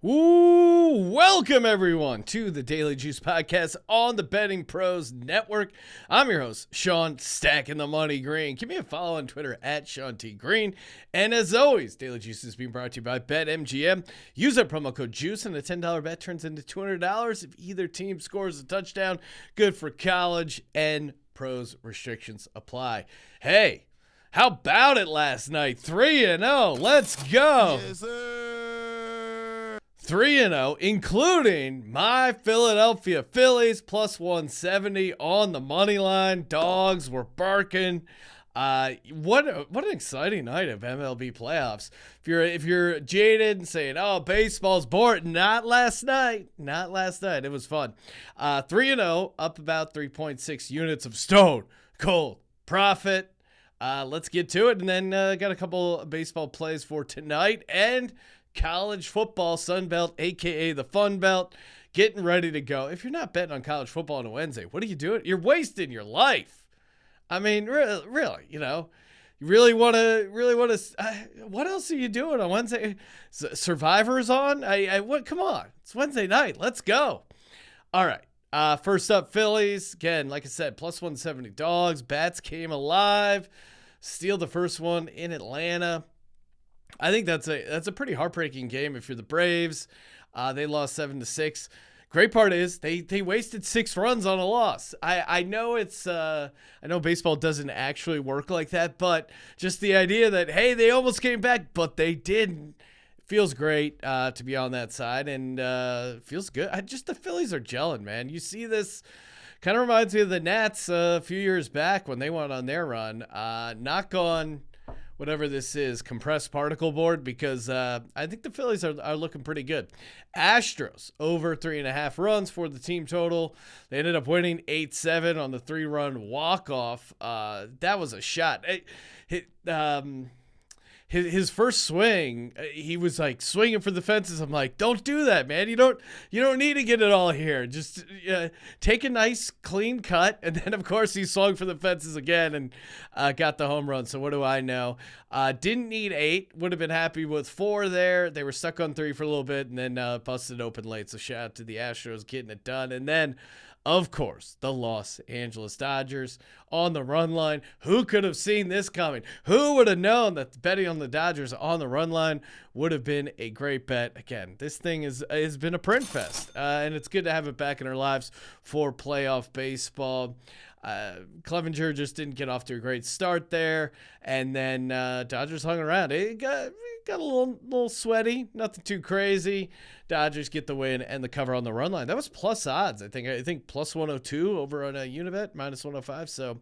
Ooh, welcome everyone to the Daily Juice Podcast on the Betting Pros Network. I'm your host, Sean Stacking the Money Green. Give me a follow on Twitter at Sean T. Green. And as always, Daily Juice is being brought to you by BetMGM. Use our promo code JUICE and a $10 bet turns into $200 if either team scores a touchdown. Good for college and pros. Restrictions apply. Hey, how about it last night? 3-0. Let's go. Yes, sir. 3-0, including my Philadelphia Phillies, plus 170 on the money line. Dogs were barking. What an exciting night of MLB playoffs. If you're jaded and saying, "Oh, baseball's boring," not last night. It was fun. 3-0, up about 3.6 units of stone cold profit. Let's get to it, and then got a couple of baseball plays for tonight and college football, Sun Belt, aka the Fun Belt, getting ready to go. If you're not betting on college football on a Wednesday, what are you doing? You're wasting your life. I mean, really, you really want to. What else are you doing on Wednesday? Survivor's on. What? Come on, it's Wednesday night. Let's go. All right. First up, Phillies. Again, like I said, plus 170 dogs. Bats came alive. Steal the first one in Atlanta. I think that's a pretty heartbreaking game if you're the Braves. They lost 7-6. Great part is they wasted 6 runs on a loss. I know I know baseball doesn't actually work like that, but just the idea that, hey, they almost came back, but they didn't. Feels great to be on that side, and feels good. The Phillies are gelling, man. You see this, kind of reminds me of the Nats a few years back when they went on their run. Knock on whatever this is, compressed particle board, because I think the Phillies are looking pretty good. Astros over 3.5 runs for the team total. They ended up winning 8-7 on the 3-run walk-off. That was a shot. His first swing, he was like swinging for the fences. I'm like, don't do that, man. You don't need to get it all here. Just take a nice clean cut. And then, of course, he swung for the fences again and got the home run. So what do I know? Didn't need 8. Would have been happy with 4 there. They were stuck on 3 for a little bit and then busted open late. So shout out to the Astros getting it done. And then, of course, the Los Angeles Dodgers on the run line. Who could have seen this coming? Who would have known that betting on the Dodgers on the run line would have been a great bet? Again, this thing has been a print fest, and it's good to have it back in our lives for playoff baseball. Clevenger just didn't get off to a great start there, and then Dodgers hung around. It got a little sweaty, nothing too crazy. Dodgers get the win and the cover on the run line. That was plus odds. I think plus 102 over on a Unibet, minus 105. So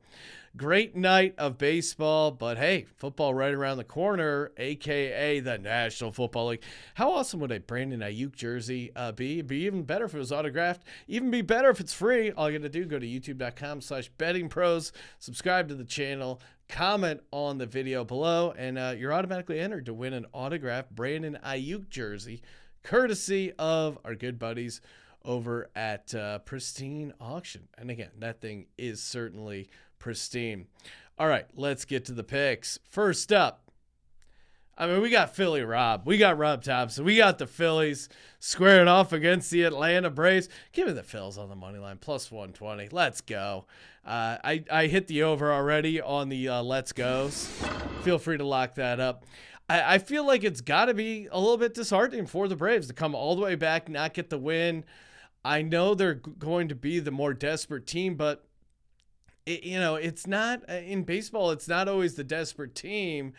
great night of baseball, but hey, football right around the corner, aka the National Football League. How awesome would a Brandon Ayuk jersey be? It'd be even better if it was autographed. Even be better if it's free. All you got to do, go to youtube.com/bettingpros, subscribe to the channel, comment on the video below, and you're automatically entered to win an autographed Brandon Ayuk jersey, courtesy of our good buddies over at Pristine Auction. And again, that thing is certainly pristine. All right, let's get to the picks. First up, we got Philly Rob. We got Rob Thompson. We got the Phillies squaring off against the Atlanta Braves. Give me the Phils on the money line, plus 120. Let's go. I hit the over already on the let's goes. Feel free to lock that up. I feel like it's got to be a little bit disheartening for the Braves to come all the way back, not get the win. I know they're going to be the more desperate team, but it's not in baseball. It's not always the desperate team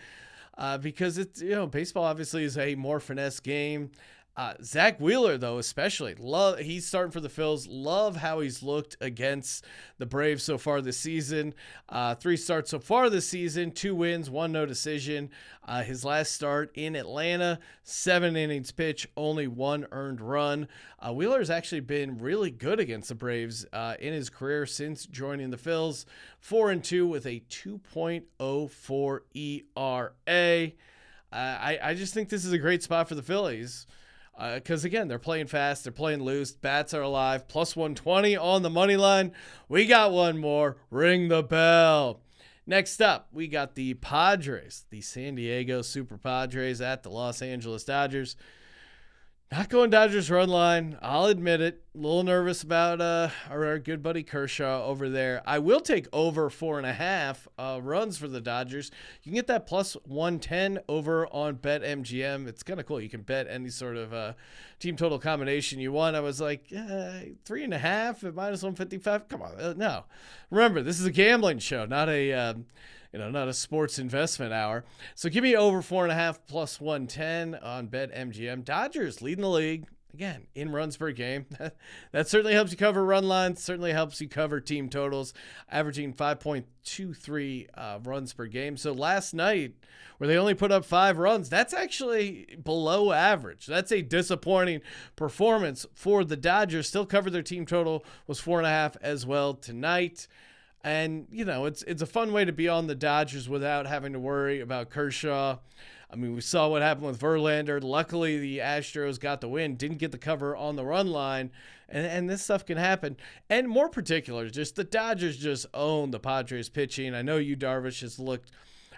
because it's baseball obviously is a more finesse game. Zach Wheeler, though, especially, he's starting for the Phils. Love how he's looked against the Braves so far this season. 3 starts so far this season, 2 wins, 1 no decision. His last start in Atlanta, 7 innings pitch, only 1 earned run. Wheeler's actually been really good against the Braves in his career since joining the Phils. 4-2 with a 2.04 ERA. I just think this is a great spot for the Phillies. Because, again, they're playing fast. They're playing loose. Bats are alive. Plus 120 on the money line. We got one more. Ring the bell. Next up, we got the Padres, the San Diego Super Padres at the Los Angeles Dodgers. Not going Dodgers run line. I'll admit it. A little nervous about our good buddy Kershaw over there. I will take over 4.5 runs for the Dodgers. You can get that plus 110 over on BetMGM. It's kind of cool. You can bet any sort of team total combination you want. I was like, 3.5 at minus 155. Come on, no. Remember, this is a gambling show, not a not a sports investment hour. So give me over 4.5 plus 110 on BetMGM. Dodgers leading the league, again, in runs per game. That certainly helps you cover run lines, certainly helps you cover team totals, averaging 5.23 runs per game. So last night, where they only put up 5 runs, that's actually below average. That's a disappointing performance for the Dodgers. Still covered their team total, was 4.5 as well tonight. And, it's a fun way to be on the Dodgers without having to worry about Kershaw. I mean, we saw what happened with Verlander. Luckily, the Astros got the win, didn't get the cover on the run line, and this stuff can happen. And more particular, just the Dodgers just own the Padres pitching. I know Yu Darvish has looked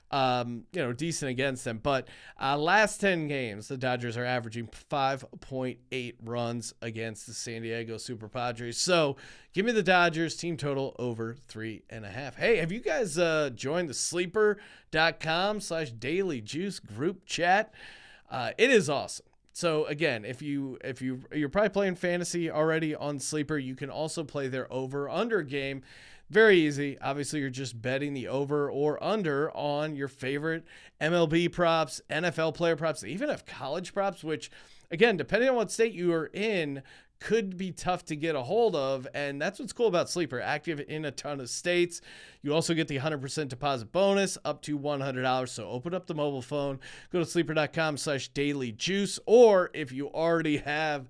decent against them. But last 10 games, the Dodgers are averaging 5.8 runs against the San Diego Super Padres. So give me the Dodgers team total over 3.5. Hey, have you guys joined the sleeper.com/daily juice group chat? It is awesome. So again, if you're probably playing fantasy already on Sleeper, you can also play their over/under game. Very easy. Obviously, you're just betting the over or under on your favorite MLB props, NFL player props. They even have college props, which, again, depending on what state you are in, could be tough to get a hold of. And that's what's cool about Sleeper. Active in a ton of states. You also get the 100% deposit bonus up to $100. So open up the mobile phone, go to sleeper.com/dailyjuice. Or if you already have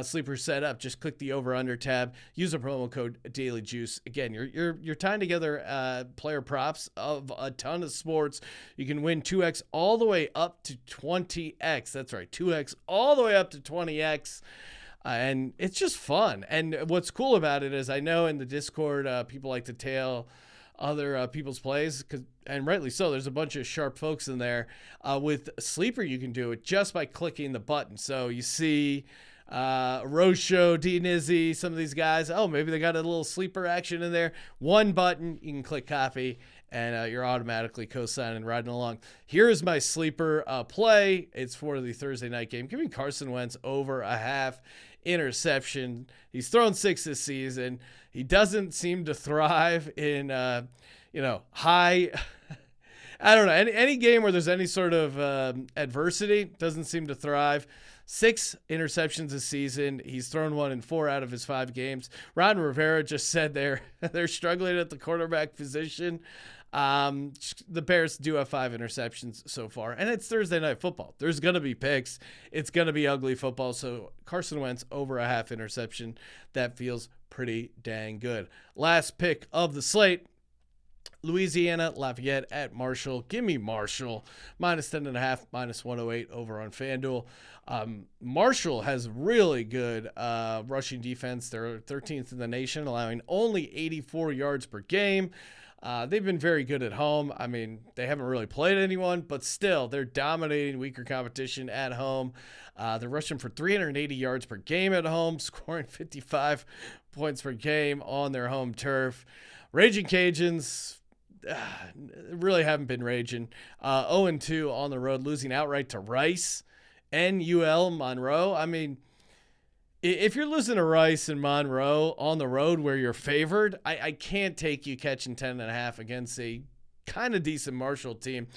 Sleeper set up, just click the over under tab, use the promo code dailyjuice. Again, you're tying together player props of a ton of sports. You can win 2x all the way up to 20x. That's right, 2x all the way up to 20x. And it's just fun. And what's cool about it is I know in the Discord, people like to tail other people's plays, and rightly so. There's a bunch of sharp folks in there. With Sleeper, you can do it just by clicking the button. So you see Rocho, D Nizzy, some of these guys, maybe they got a little sleeper action in there. One button, you can click copy, and you're automatically co-signing and riding along. Here's my sleeper play. It's for the Thursday night game. Give me Carson Wentz over a half interception. He's thrown 6 this season. He doesn't seem to thrive in high I don't know, any game where there's any sort of adversity doesn't seem to thrive. 6 interceptions this season. He's thrown 1 in 4 out of his 5 games. Ron Rivera just said they're struggling at the quarterback position. The Bears do have 5 interceptions so far, and it's Thursday night football. There's going to be picks. It's going to be ugly football. So Carson Wentz over a half interception. That feels pretty dang good. Last pick of the slate. Louisiana, Lafayette at Marshall. Give me Marshall. Minus 10.5, minus 108 over on FanDuel. Marshall has really good rushing defense. They're 13th in the nation, allowing only 84 yards per game. They've been very good at home. I mean, they haven't really played anyone, but still, they're dominating weaker competition at home. They're rushing for 380 yards per game at home, scoring 55 points per game on their home turf. Raging Cajuns really haven't been raging. 0-2 on the road, losing outright to Rice and UL Monroe. I mean, if you're losing to Rice and Monroe on the road where you're favored, I can't take you catching 10.5 against a kind of decent Marshall team.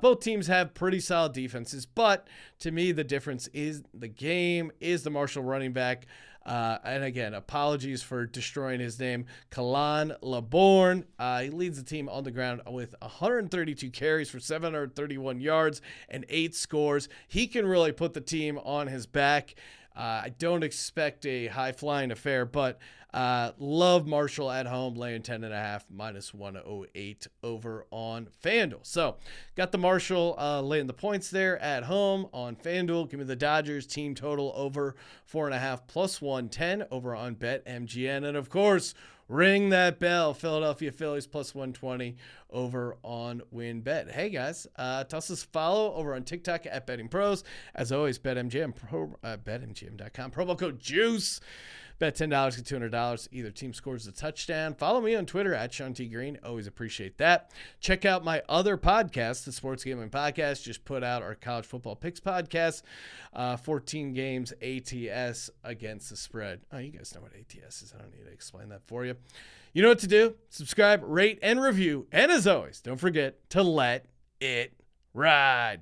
Both teams have pretty solid defenses, but to me, the difference is the Marshall running back. And again, apologies for destroying his name, Kalan Laborn. He leads the team on the ground with 132 carries for 731 yards and 8 scores. He can really put the team on his back. I don't expect a high-flying affair, but love Marshall at home, laying 10.5, minus 108 over on FanDuel. So, got the Marshall laying the points there at home on FanDuel. Give me the Dodgers team total over 4.5, plus 110 over on BetMGM. And, of course, ring that bell, Philadelphia Phillies plus 120 over on WinBet. Hey guys, toss us a follow over on TikTok at Betting Pros. As always, BetMGM, BetMGM.com, promo code JUICE. Bet $10, get $200. Either team scores a touchdown. Follow me on Twitter at Sean T. Green. Always appreciate that. Check out my other podcast, the Sports Gambling Podcast. Just put out our College Football Picks podcast. 14 games ATS against the spread. Oh, you guys know what ATS is. I don't need to explain that for you. You know what to do. Subscribe, rate, and review. And as always, don't forget to let it ride.